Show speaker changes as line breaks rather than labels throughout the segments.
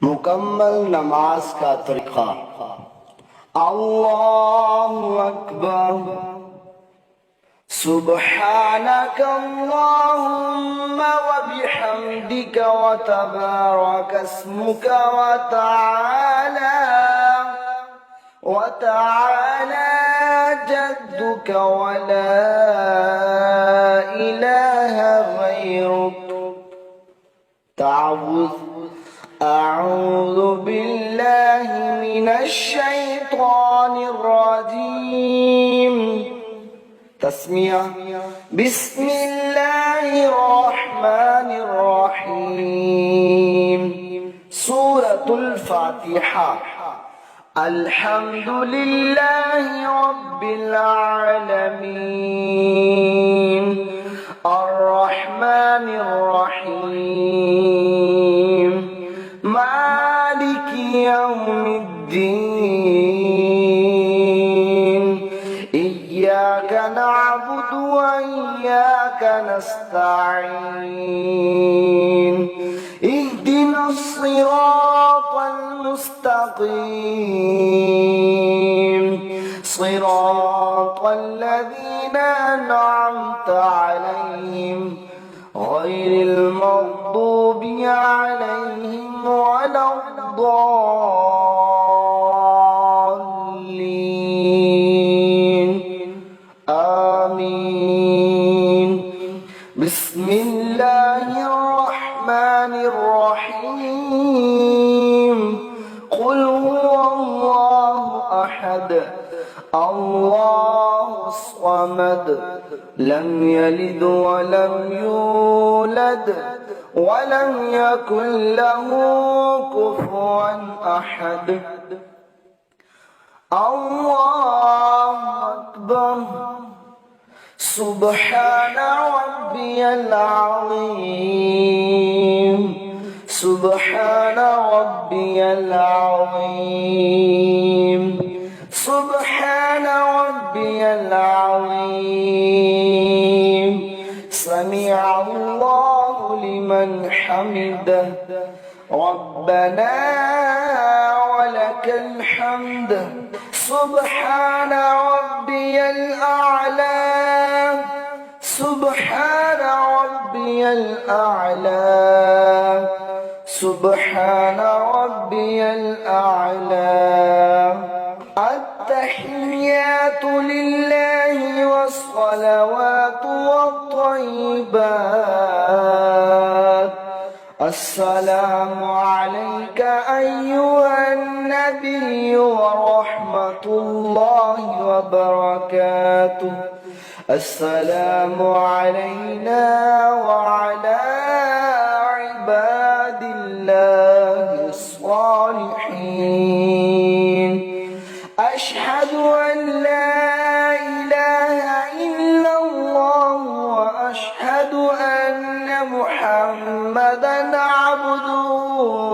मुकम्मल नमाज का तरीका। अल्लाहु अकबर। सुब्हानक अल्लाहुम्मा व बिहम्दिका व तबारक अस्मुका व तआला जद्दुका व ला इलाहा गैरुक। أعوذ بالله من الشيطان الرجيم। تسمية بسم الله الرحمن الرحيم। سورة الفاتحة الحمد لله رب العالمين الرحمن الرحيم مالك يوم الدين إياك نعبد وإياك نستعين اهدنا الصراط المستقيم صراط الذين أنعمت عليهم غير المغضوب عليهم ولا الضالين آمين। بسم الله الرحمن الرحيم قل هو الله أحد الله الصمد لم يلد ولم يولد ولم يكن له كفوا أحد الله أكبر سبحان ربي العظيم سبحان ربي العظيم سبحان ربي العظيم سمع الله لمن حمده ربنا ولك الحمد سبحان ربي الأعلى سبحان ربي الأعلى سبحان ربي الأعلى التحيات لله والصلوات والطيبات السلام عليك أيها النبي ورحمة الله وبركاته السلام علينا وعلى عباد الله الصالحين أشهد أن لا إله إلا الله وأشهد أن محمدا عبده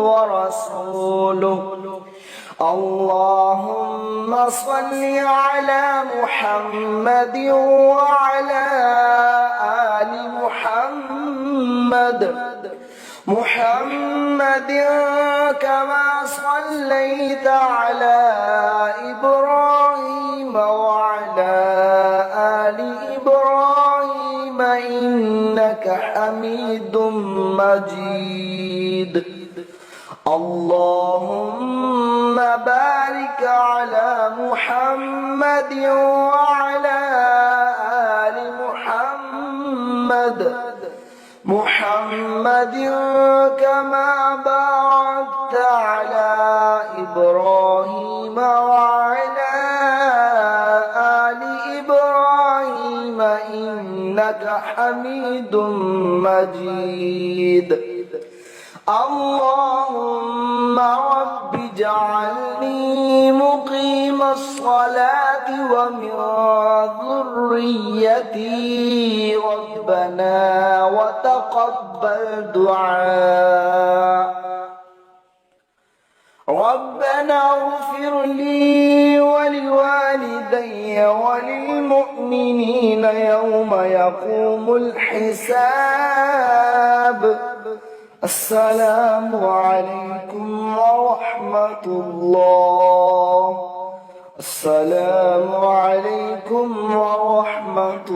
ورسوله اللهم صل على محمد وعلى آل محمد كما صليت على إبراهيم وعلى آل إبراهيم إنك حميد مجيد اللهم بارك على محمد وعلى آل محمد كما باركت على إبراهيم وعلى آل إبراهيم إنك حميد مجيد اللهم رب اجعلني مقيم الصلاة ومن ذريتي ربنا وتقبل دعاء ربنا اغفر لي ولوالدي وللمؤمنين يوم يقوم الحساب السلام عليكم ورحمة الله. السلام عليكم ورحمة